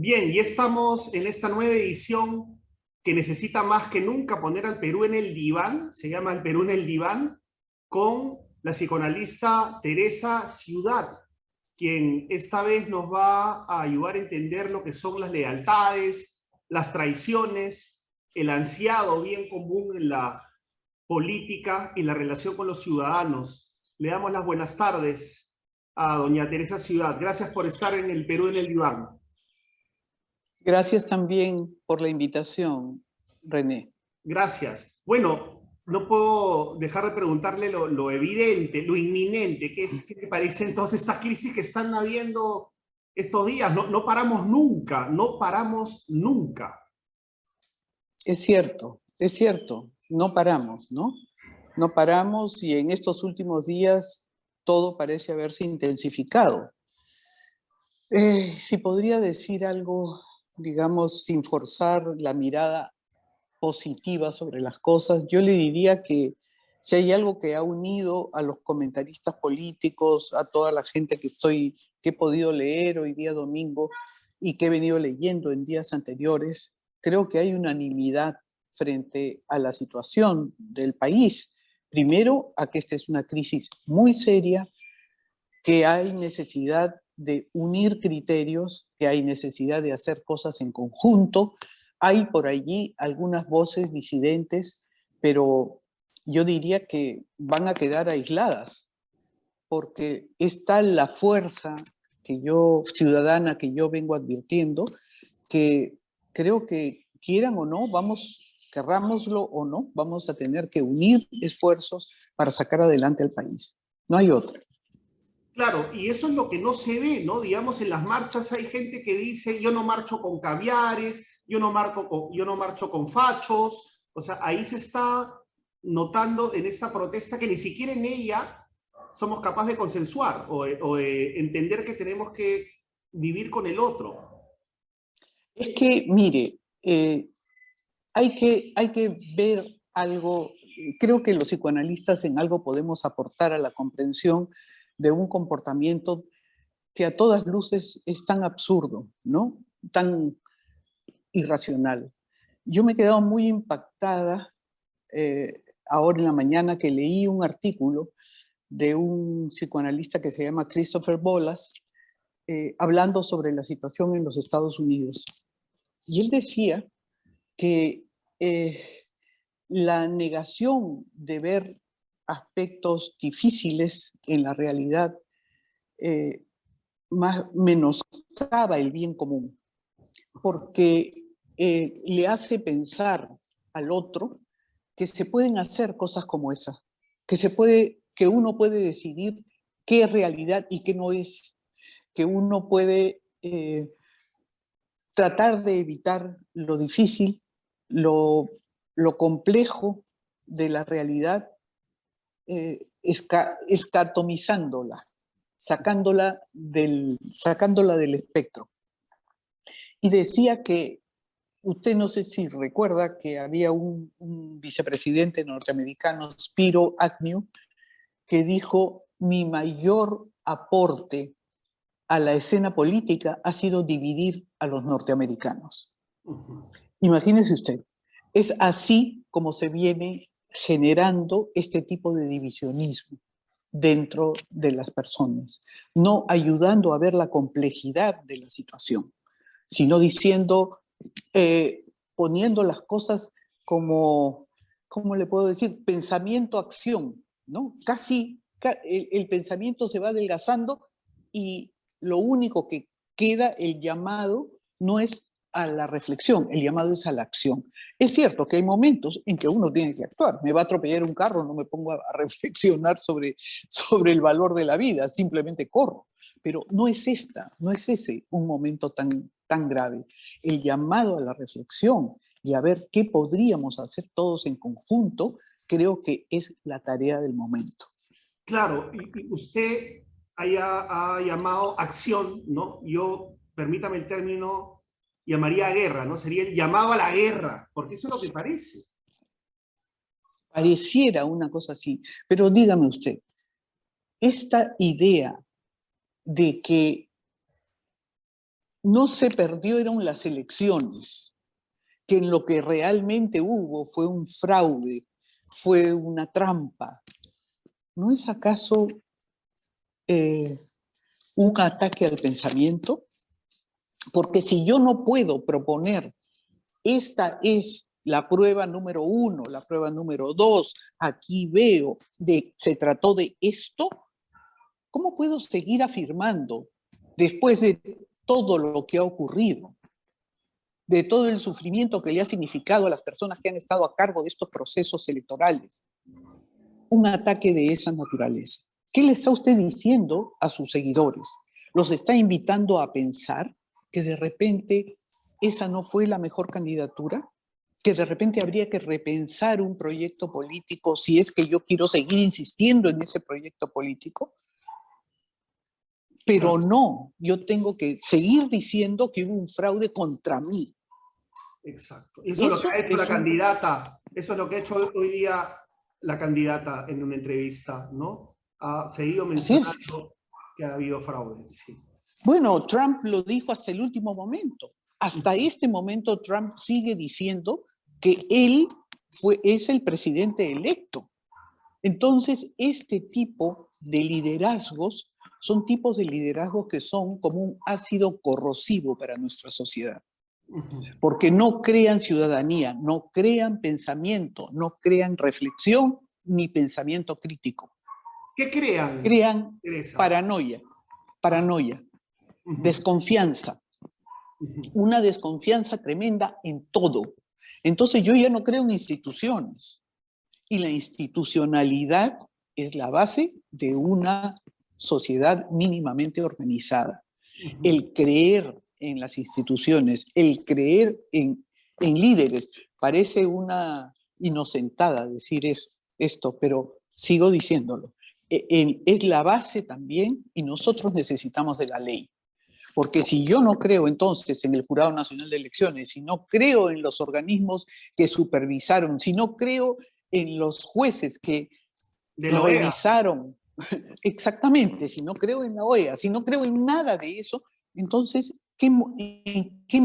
Bien, y estamos en esta nueva edición que necesita más que nunca poner al Perú en el diván, se llama El Perú en el diván, con la psicoanalista Teresa Ciudad, quien esta vez nos va a ayudar a entender lo que son las lealtades, las traiciones, el ansiado bien común en la política y la relación con los ciudadanos. Le damos las buenas tardes a doña Teresa Ciudad. Gracias por estar en El Perú en el diván. Gracias también por la invitación, René. Gracias. Bueno, no puedo dejar de preguntarle lo evidente, lo inminente, ¿qué te parece entonces esta crisis que están habiendo estos días? No paramos nunca, no paramos nunca. Es cierto, no paramos, ¿no? No paramos y en estos últimos días todo parece haberse intensificado. Si podría decir algo, digamos, sin forzar la mirada positiva sobre las cosas, yo le diría que si hay algo que ha unido a los comentaristas políticos, a toda la gente que he podido leer hoy día domingo y que he venido leyendo en días anteriores, creo que hay unanimidad frente a la situación del país. Primero, a que esta es una crisis muy seria, que hay necesidad de unir criterios, que hay necesidad de hacer cosas en conjunto. Hay por allí algunas voces disidentes, pero yo diría que van a quedar aisladas, porque está la fuerza ciudadana que yo vengo advirtiendo, que creo que quieran o no, querrámoslo o no, vamos a tener que unir esfuerzos para sacar adelante al país. No hay otra. Claro, y eso es lo que no se ve, ¿no? Digamos, en las marchas hay gente que dice, yo no marcho con caviares, yo no marcho con fachos. O sea, ahí se está notando en esta protesta que ni siquiera en ella somos capaces de consensuar o de entender que tenemos que vivir con el otro. Es que, mire, hay que ver algo. Creo que los psicoanalistas en algo podemos aportar a la comprensión de un comportamiento que a todas luces es tan absurdo, ¿no? Tan irracional. Yo me he quedado muy impactada ahora en la mañana que leí un artículo de un psicoanalista que se llama Christopher Bolas, hablando sobre la situación en los Estados Unidos. Y él decía que la negación de ver aspectos difíciles en la realidad menoscaba el bien común, porque le hace pensar al otro que se pueden hacer cosas como esa, que uno puede decidir qué es realidad y qué no es, que uno puede tratar de evitar lo difícil, lo complejo de la realidad, escatomizándola, sacándola del espectro. Y decía que, usted no sé si recuerda que había un vicepresidente norteamericano, Spiro Agnew, que dijo: mi mayor aporte a la escena política ha sido dividir a los norteamericanos. Imagínese usted, es así como se viene generando este tipo de divisionismo dentro de las personas, no ayudando a ver la complejidad de la situación, sino diciendo, poniendo las cosas como, ¿cómo le puedo decir? Pensamiento-acción, ¿no? Casi el pensamiento se va adelgazando y lo único que queda, el llamado, no es a la reflexión, el llamado es a la acción. Es cierto que hay momentos en que uno tiene que actuar. Me va a atropellar un carro, no me pongo a reflexionar sobre el valor de la vida, simplemente corro. Pero no es ese un momento tan grave. El llamado a la reflexión y a ver qué podríamos hacer todos en conjunto, creo que es la tarea del momento. Claro, y usted ha llamado acción, ¿no? Yo, permítame el término, llamaría a guerra, ¿no? Sería el llamado a la guerra, porque eso es lo que parece. Pareciera una cosa así, pero dígame usted, esta idea de que no se perdieron las elecciones, que en lo que realmente hubo fue un fraude, fue una trampa. ¿No es acaso un ataque al pensamiento? Porque si yo no puedo proponer, esta es la prueba número 1, la prueba número 2, aquí veo, se trató de esto, ¿cómo puedo seguir afirmando, después de todo lo que ha ocurrido, de todo el sufrimiento que le ha significado a las personas que han estado a cargo de estos procesos electorales, un ataque de esa naturaleza? ¿Qué le está usted diciendo a sus seguidores? ¿Los está invitando a pensar que de repente esa no fue la mejor candidatura? ¿Que de repente habría que repensar un proyecto político si es que yo quiero seguir insistiendo en ese proyecto político? Pero no, yo tengo que seguir diciendo que hubo un fraude contra mí. Exacto. Eso es lo que ha hecho la candidata, eso es lo que ha hecho hoy día la candidata en una entrevista, ¿no? Ha seguido mencionando que ha habido fraude, sí. Bueno, Trump lo dijo hasta el último momento. Hasta este momento Trump sigue diciendo que él es el presidente electo. Entonces, este tipo de liderazgos son tipos de liderazgos que son como un ácido corrosivo para nuestra sociedad. Porque no crean ciudadanía, no crean pensamiento, no crean reflexión ni pensamiento crítico. ¿Qué crean? Crean paranoia, desconfianza, una desconfianza tremenda en todo. Entonces yo ya no creo en instituciones, y la institucionalidad es la base de una sociedad mínimamente organizada. El creer en las instituciones, el creer en líderes, parece una inocentada decir esto, pero sigo diciéndolo. Es la base también, y nosotros necesitamos de la ley. Porque si yo no creo entonces en el Jurado Nacional de Elecciones, si no creo en los organismos que supervisaron, si no creo en los jueces que revisaron, exactamente, si no creo en la OEA, si no creo en nada de eso, entonces, ¿en qué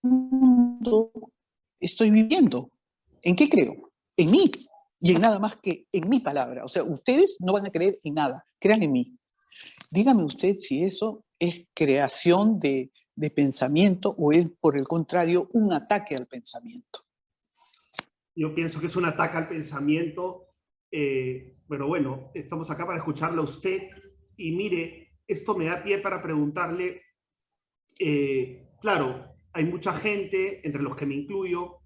mundo estoy viviendo? ¿En qué creo? En mí, y en nada más que en mi palabra. O sea, ustedes no van a creer en nada, crean en mí. Dígame usted si eso es creación de pensamiento o es, por el contrario, un ataque al pensamiento. Yo pienso que es un ataque al pensamiento, pero bueno, estamos acá para escucharlo a usted. Y mire, esto me da pie para preguntarle, claro, hay mucha gente, entre los que me incluyo,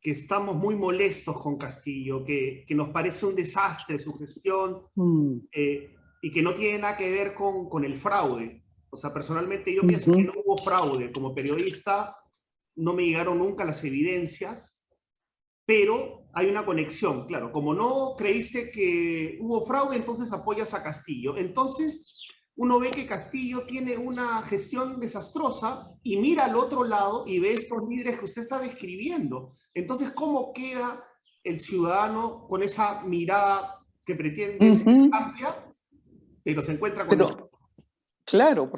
que estamos muy molestos con Castillo, que nos parece un desastre su gestión, y que no tiene nada que ver con el fraude. O sea, personalmente yo pienso que no hubo fraude. Como periodista no me llegaron nunca las evidencias, pero hay una conexión, claro. Como no creíste que hubo fraude, entonces apoyas a Castillo. Entonces uno ve que Castillo tiene una gestión desastrosa y mira al otro lado y ve estos líderes que usted está describiendo. Entonces, ¿cómo queda el ciudadano con esa mirada que pretende ser amplia, pero se encuentra con esto? Claro,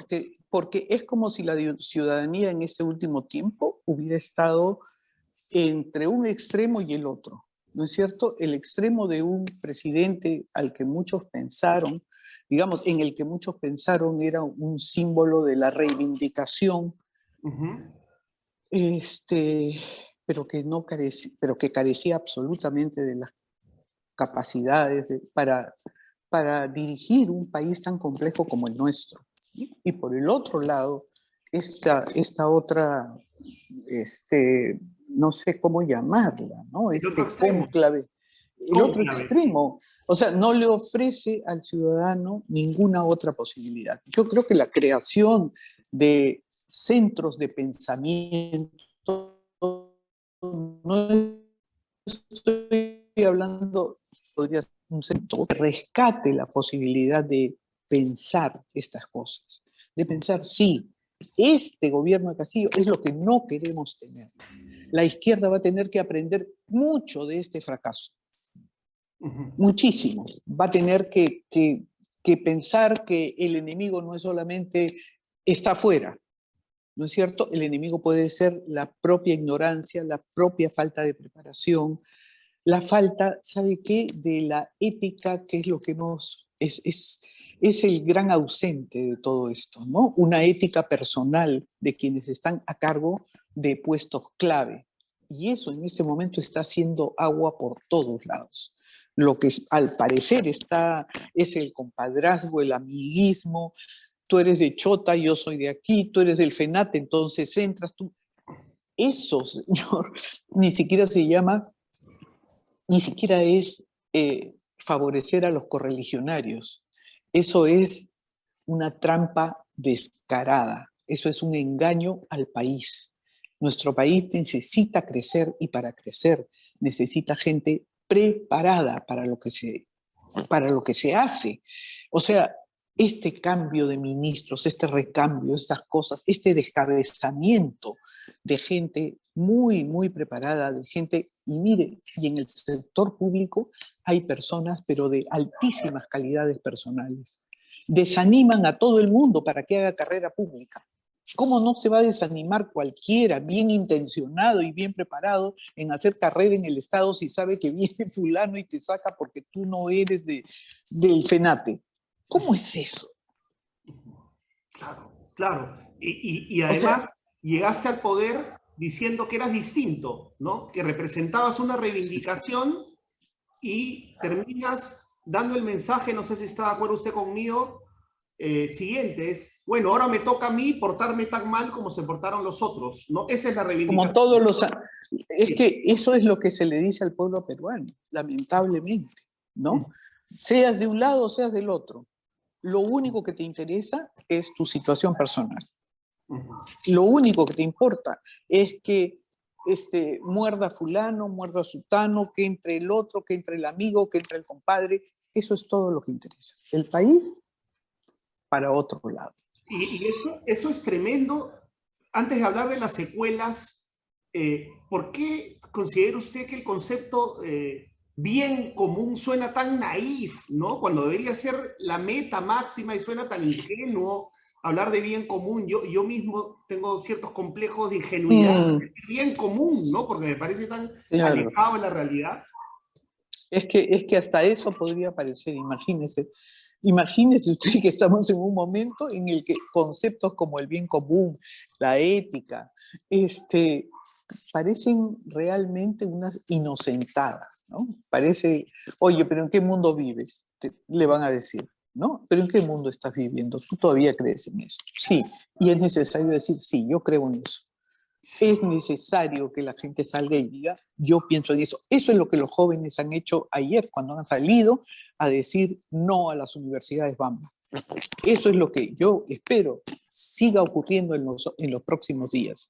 porque es como si la ciudadanía en este último tiempo hubiera estado entre un extremo y el otro, ¿no es cierto? El extremo de un presidente al que muchos pensaron, digamos, en el que muchos pensaron era un símbolo de la reivindicación, pero que carecía absolutamente de las capacidades para dirigir un país tan complejo como el nuestro. Y por el otro lado, esta otra, no sé cómo llamarla, ¿no? Cónclave, el otro extremo. O sea, no le ofrece al ciudadano ninguna otra posibilidad. Yo creo que la creación de centros de pensamiento, no estoy hablando, podría ser un centro que rescate la posibilidad de pensar estas cosas, de pensar, sí, este gobierno de Castillo es lo que no queremos tener. La izquierda va a tener que aprender mucho de este fracaso, muchísimo. Va a tener que pensar que el enemigo no es solamente está afuera, ¿no es cierto? El enemigo puede ser la propia ignorancia, la propia falta de preparación, la falta, ¿sabe qué?, de la ética, que es lo que es el gran ausente de todo esto, ¿no? Una ética personal de quienes están a cargo de puestos clave. Y eso en ese momento está haciendo agua por todos lados. Lo que al parecer es el compadrazgo, el amiguismo. Tú eres de Chota, yo soy de aquí, tú eres del FENATE, entonces entras tú. Eso, señor, ni siquiera se llama, ni siquiera es favorecer a los correligionarios. Eso es una trampa descarada. Eso es un engaño al país. Nuestro país necesita crecer y para crecer necesita gente preparada para lo que se hace. O sea, este cambio de ministros, este recambio, estas cosas, este descabezamiento de gente muy, muy preparada, de gente, y mire, y en el sector público hay personas, pero de altísimas calidades personales. Desaniman a todo el mundo para que haga carrera pública. ¿Cómo no se va a desanimar cualquiera, bien intencionado y bien preparado, en hacer carrera en el Estado si sabe que viene fulano y te saca porque tú no eres del FENATE? ¿Cómo es eso? Claro, claro. Y O sea, además llegaste al poder diciendo que eras distinto, ¿no? Que representabas una reivindicación y terminas dando el mensaje, no sé si está de acuerdo usted conmigo, siguiente es, bueno, ahora me toca a mí portarme tan mal como se portaron los otros, ¿no? Esa es la como reivindicación. todos los... Es Sí. que eso es lo que se le dice al pueblo peruano, lamentablemente, ¿no? Seas de un lado o seas del otro. Lo único que te interesa es tu situación personal. Lo único que te importa es que muerda fulano, muerda sutano, que entre el otro, que entre el amigo, que entre el compadre. Eso es todo lo que interesa. El país para otro lado. Y eso es tremendo. Antes de hablar de las secuelas, ¿por qué considera usted que el concepto bien común suena tan naif, ¿no? Cuando debería ser la meta máxima y suena tan ingenuo hablar de bien común. Yo mismo tengo ciertos complejos de ingenuidad. Bien común, ¿no? Porque me parece tan Claro. alejado de la realidad. Es que hasta eso podría parecer, imagínese. Imagínese usted que estamos en un momento en el que conceptos como el bien común, la ética, parecen realmente unas inocentadas, ¿no? Parece, oye, pero ¿en qué mundo vives? Le van a decir, ¿no? ¿Pero en qué mundo estás viviendo? ¿Tú todavía crees en eso? Sí, y es necesario decir, sí, yo creo en eso. Es necesario que la gente salga y diga, yo pienso en eso. Eso es lo que los jóvenes han hecho ayer, cuando han salido a decir no a las universidades Bamba. Eso es lo que yo espero siga ocurriendo en los próximos días.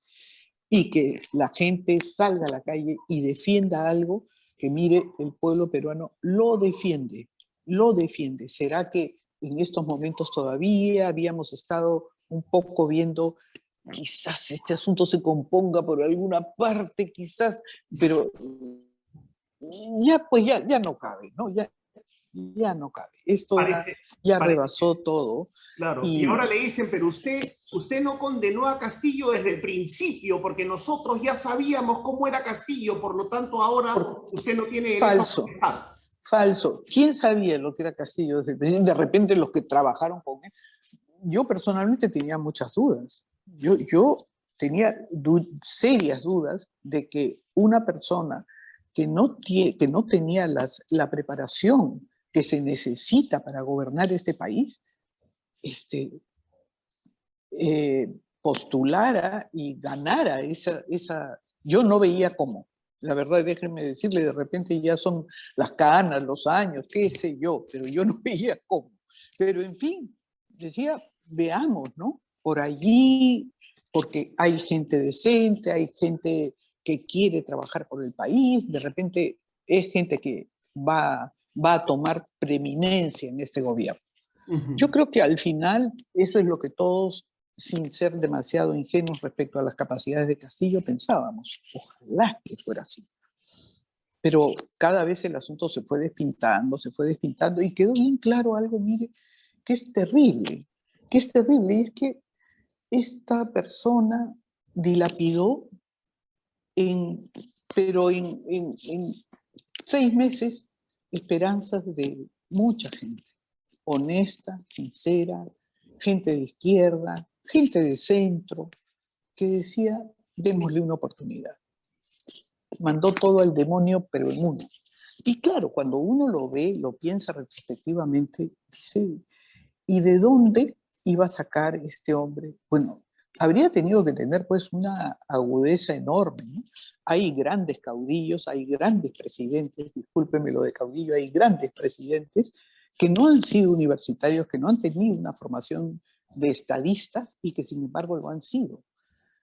Y que la gente salga a la calle y defienda algo que, mire, el pueblo peruano lo defiende, lo defiende. ¿Será que en estos momentos todavía habíamos estado un poco viendo quizás este asunto se componga por alguna parte, quizás, pero ya pues ya no cabe, ¿no? Ya no cabe. Esto Parece, ya parece. rebasó todo. Claro, y Y ahora le dicen, pero usted no condenó a Castillo desde el principio, porque nosotros ya sabíamos cómo era Castillo, por lo tanto ahora usted no tiene derecho a falso, contestar. falso. ¿Quién sabía lo que era Castillo desde el principio? De repente los que trabajaron con él. Yo personalmente tenía muchas dudas. Yo tenía serias dudas de que una persona que no tenía la preparación que se necesita para gobernar este país, postulara y ganara esa. Yo no veía cómo. La verdad, déjenme decirle, de repente ya son las canas, los años, qué sé yo, pero yo no veía cómo. Pero en fin, decía, veamos, ¿no? Por allí, porque hay gente decente, hay gente que quiere trabajar por el país, de repente es gente que va a tomar preeminencia en este gobierno. Yo creo que al final eso es lo que todos, sin ser demasiado ingenuos respecto a las capacidades de Castillo, pensábamos. Ojalá que fuera así. Pero cada vez el asunto se fue despintando y quedó bien claro algo, mire, que es terrible, y es que esta persona dilapidó pero en 6 meses, esperanzas de mucha gente, honesta, sincera, gente de izquierda, gente de centro, que decía, démosle una oportunidad. Mandó todo al demonio, pero en uno. Y claro, cuando uno lo ve, lo piensa retrospectivamente, dice, ¿y de dónde iba a sacar este hombre? Bueno, habría tenido que tener pues una agudeza enorme, ¿no? Hay grandes caudillos, hay grandes presidentes, discúlpeme lo de caudillo, hay grandes presidentes que no han sido universitarios, que no han tenido una formación de estadistas y que sin embargo lo han sido,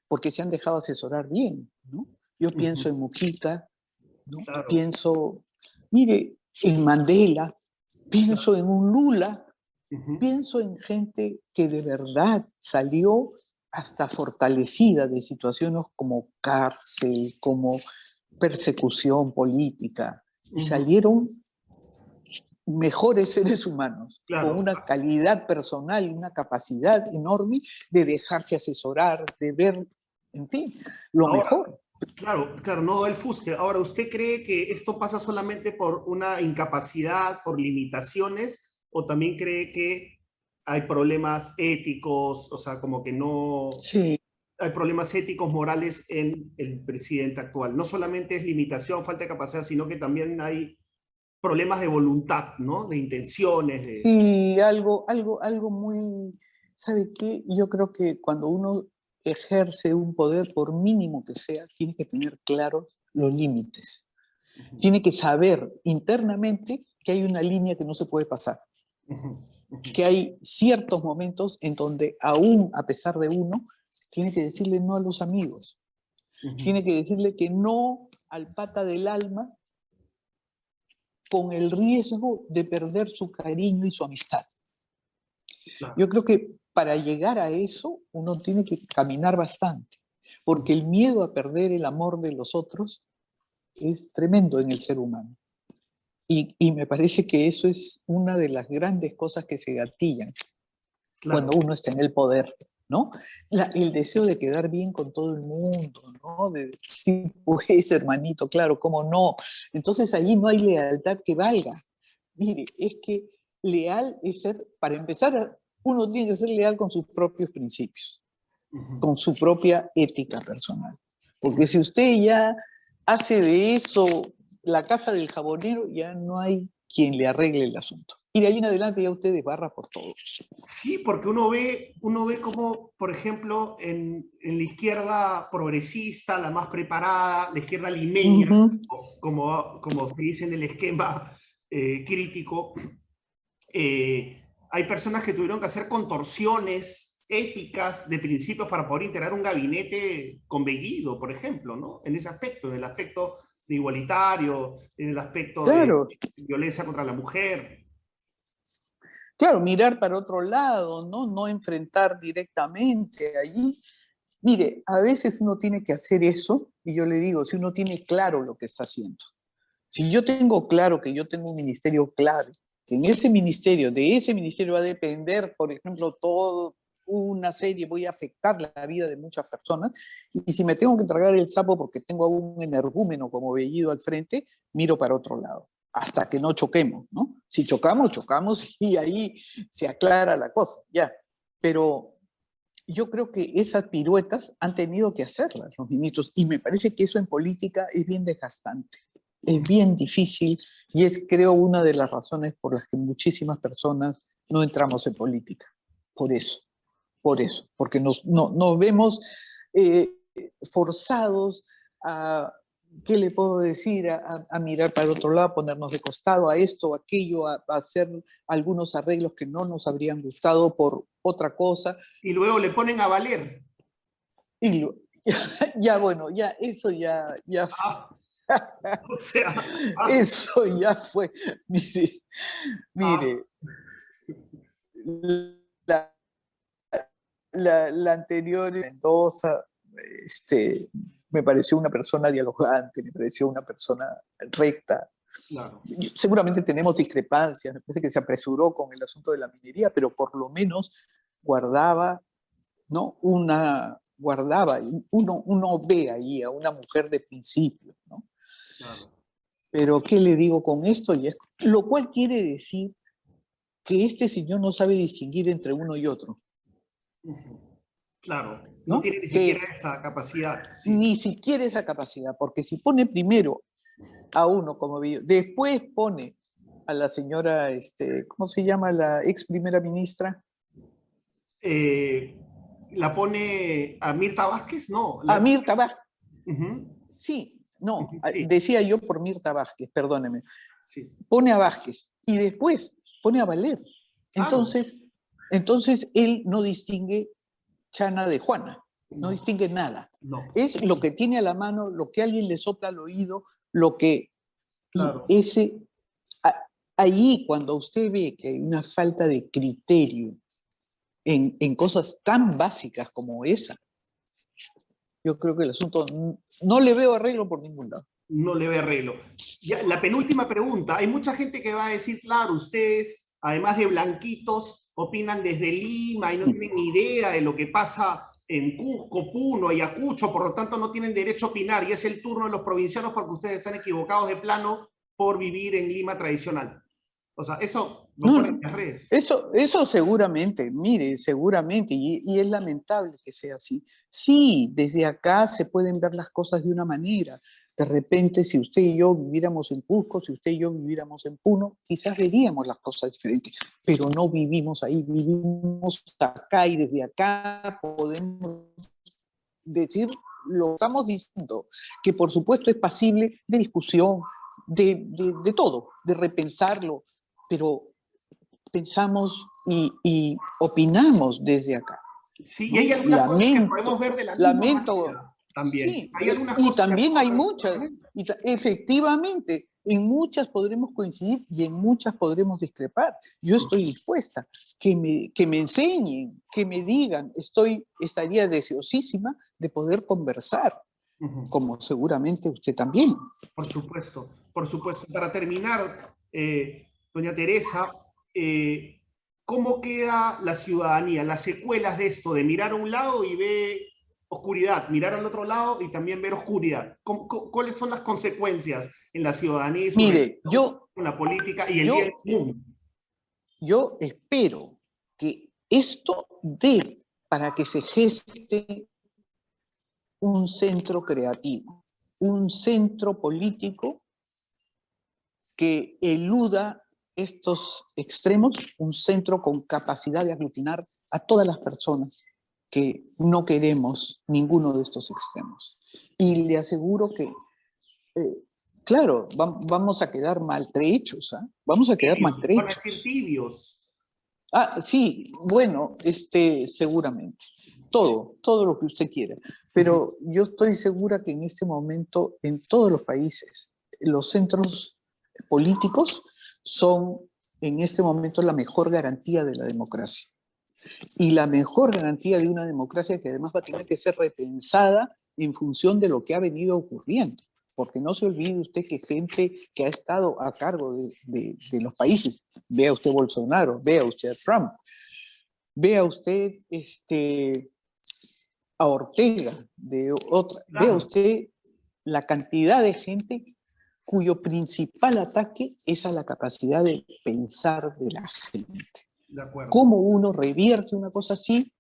porque se han dejado asesorar bien, ¿no? Yo pienso en Mujica, ¿no? Claro, Pienso, mire, en Mandela, pienso en un Lula, pienso en gente que de verdad salió hasta fortalecida de situaciones como cárcel, como persecución política, y salieron mejores seres humanos, con claro. una calidad personal y una capacidad enorme de dejarse asesorar, de ver, en fin, lo Ahora, mejor. claro, claro, no el Fuske. Ahora, ¿usted cree que esto pasa solamente por una incapacidad, por limitaciones, o también cree que hay problemas éticos, o sea, como que no Sí, hay problemas éticos, morales en el presidente actual? No solamente es limitación, falta de capacidad, sino que también hay problemas de voluntad, ¿no? De intenciones, de... sí, algo muy, ¿sabe qué? Yo creo que cuando uno ejerce un poder, por mínimo que sea, tiene que tener claros los límites. Tiene que saber internamente que hay una línea que no se puede pasar, que hay ciertos momentos en donde aún a pesar de uno, tiene que decirle no a los amigos, tiene que decirle que no al pata del alma con el riesgo de perder su cariño y su amistad. Yo Claro. creo que para llegar a eso uno tiene que caminar bastante, porque el miedo a perder el amor de los otros es tremendo en el ser humano. Y me parece que eso es una de las grandes cosas que se gatillan Claro. cuando uno está en el poder, ¿no? El deseo de quedar bien con todo el mundo, ¿no? De sí, pues, hermanito, claro, ¿cómo no? Entonces allí no hay lealtad que valga. Mire, es que leal es ser, para empezar, uno tiene que ser leal con sus propios principios, con su propia ética personal. Porque si usted ya hace de eso la casa del jabonero, ya no hay quien le arregle el asunto. Y de ahí en adelante ya usted desbarra por todo. Sí, porque uno ve como, por ejemplo, en la izquierda progresista, la más preparada, la izquierda limeña, Ujú. como se dice en el esquema crítico, hay personas que tuvieron que hacer contorsiones éticas de principios para poder integrar un gabinete con Bellido, por ejemplo, ¿no? En ese aspecto, en el aspecto de igualitario, en el aspecto de Claro, violencia contra la mujer. claro, mirar para otro lado, ¿no? No enfrentar directamente allí. Mire, a veces uno tiene que hacer eso, y yo le digo, si uno tiene claro lo que está haciendo. Si yo tengo claro que yo tengo un ministerio clave, que en ese ministerio, de ese ministerio va a depender, por ejemplo, todo una serie, voy a afectar la vida de muchas personas, y si me tengo que tragar el sapo porque tengo a un energúmeno como Bellido al frente, miro para otro lado, hasta que no choquemos, ¿no? Si chocamos, chocamos y ahí se aclara la cosa, ya. Pero yo creo que esas piruetas han tenido que hacerlas los ministros y me parece que eso en política es bien desgastante, es bien difícil y es creo una de las razones por las que muchísimas personas no entramos en política. Por eso, porque nos vemos eh, forzados a, ¿qué le puedo decir? A mirar para otro lado, a ponernos de costado, a esto, a aquello, a hacer algunos arreglos que no nos habrían gustado por otra cosa. Y luego le ponen a valer. Y ya, bueno, ya eso ya fue. Ah, o sea, ah, Eso ya fue. Mire, ah, mire, la, la anterior Mendoza, me pareció una persona dialogante, me pareció una persona recta. claro. Seguramente tenemos discrepancias, me parece que se apresuró con el asunto de la minería, pero por lo menos guardaba ¿no? Uno ve ahí a una mujer de principios, ¿no? Claro. Pero ¿qué le digo con esto? Lo cual quiere decir que este señor no sabe distinguir entre uno y otro, Claro, no ¿no? tiene ni siquiera Que esa capacidad. Sí. ni siquiera esa capacidad, porque si pone primero a uno como video, después pone a la señora, ¿cómo se llama? La ex primera ministra. Eh, ¿La pone a Mirta Vázquez? No. A Mirta Vázquez, Ujú, sí, no, sí, decía yo por Mirta Vázquez, perdóneme. sí. Pone a Vázquez y después pone a Valer. Claro. Entonces él no distingue Chana de Juana, no No, distingue nada. no. Es lo que tiene a la mano, lo que alguien le sopla al oído, lo que... Y Claro. allí cuando usted ve que hay una falta de criterio en cosas tan básicas como esa, yo creo que el asunto no le veo arreglo por ningún lado. No le ve arreglo. Ya, la penúltima pregunta. Hay mucha gente que va a decir, claro, ustedes, además de blanquitos, opinan desde Lima y no tienen ni idea de lo que pasa en Cusco, Puno, Ayacucho, por lo tanto no tienen derecho a opinar y es el turno de los provincianos porque ustedes están equivocados de plano por vivir en Lima tradicional. O sea, eso lo No, ponen en no, las redes. eso seguramente, mire, seguramente, y es lamentable que sea así. Sí, desde acá se pueden ver las cosas de una manera. De repente, si usted y yo viviéramos en Cusco, si usted y yo viviéramos en Puno, quizás veríamos las cosas diferentes, pero no vivimos ahí, vivimos acá y desde acá podemos decir lo que estamos diciendo, que por supuesto es pasible de discusión, de todo, de repensarlo, pero pensamos y opinamos desde acá, Sí, y ¿no? hay algunas cosas que podemos Lamento, ver de la misma lamento, manera también. sí, Hay algunas y cosas que también hay podemos ver de la misma muchas, manera. efectivamente, en muchas podremos coincidir y en muchas podremos discrepar. Yo estoy dispuesta, que me enseñen, que me digan, estaría deseosísima de poder conversar, Ujú. como seguramente usted también. Por supuesto, por supuesto. Para terminar, doña Teresa, ¿cómo queda la ciudadanía? Las secuelas de esto, de mirar a un lado y ver oscuridad, mirar al otro lado y también ver oscuridad. ¿Cuáles son las consecuencias en la ciudadanía y su Mire, relación con la política y el bien yo común? Yo espero que esto dé para que se geste un centro creativo, un centro político que eluda estos extremos, un centro con capacidad de aglutinar a todas las personas que no queremos ninguno de estos extremos. Y le aseguro que, eh, claro, vamos a quedar maltrechos, ¿eh? Vamos a quedar Tibios, van a maltrechos. decir tibios. Ah, sí, bueno, seguramente. Todo lo que usted quiera. Pero yo estoy segura que en este momento, en todos los países, los centros políticos son en este momento la mejor garantía de la democracia. Y la mejor garantía de una democracia que además va a tener que ser repensada en función de lo que ha venido ocurriendo. Porque no se olvide usted que gente que ha estado a cargo de los países, vea usted Bolsonaro, vea usted Trump, vea usted a Ortega, vea Claro, usted la cantidad de gente cuyo principal ataque es a la capacidad de pensar de la gente. de acuerdo. ¿Cómo uno revierte una cosa así?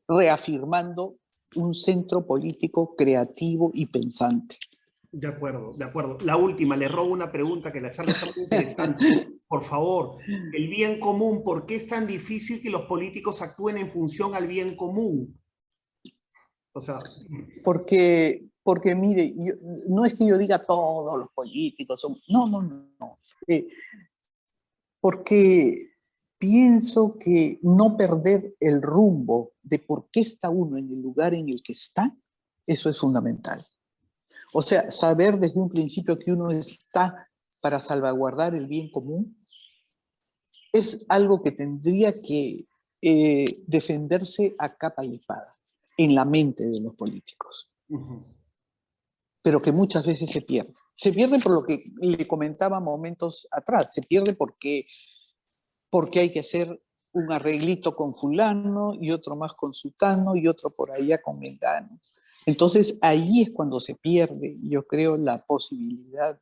Reafirmando un centro político creativo y pensante. De acuerdo, de acuerdo. La última, le robo una pregunta que la charla está muy interesante. Por favor, el bien común, ¿por qué es tan difícil que los políticos actúen en función al bien común? O sea, Porque mire, no es que yo diga todos los políticos son, no, no, no. Porque pienso que no perder el rumbo de por qué está uno en el lugar en el que está, eso es fundamental. O sea, saber desde un principio que uno está para salvaguardar el bien común es algo que tendría que defenderse a capa y espada en la mente de los políticos, pero que muchas veces se pierde. Se pierde por lo que le comentaba momentos atrás, se pierde porque hay que hacer un arreglito con fulano y otro más con sutano y otro por allá con mengano. Entonces ahí es cuando se pierde, yo creo, la posibilidad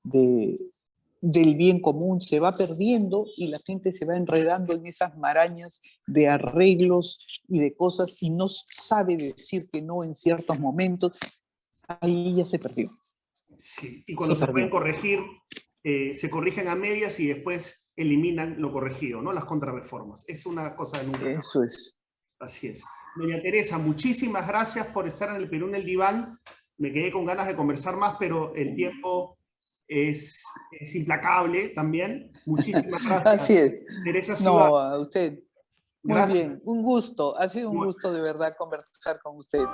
del bien común, se va perdiendo y la gente se va enredando en esas marañas de arreglos y de cosas y no sabe decir que no en ciertos momentos. Ahí ya se perdió. Sí, y cuando se pueden corregir, se corrigen a medias y después eliminan lo corregido, ¿no? Las contrarreformas. Es una cosa de nunca. Eso es. Así es. Doña Teresa, muchísimas gracias por estar en el Perú en el Diván. Me quedé con ganas de conversar más, pero el tiempo es implacable también. Muchísimas gracias. Así es. Teresa Ciudad. No, a usted. Muy Gracias. bien, un gusto. Ha sido un gusto de verdad conversar con usted.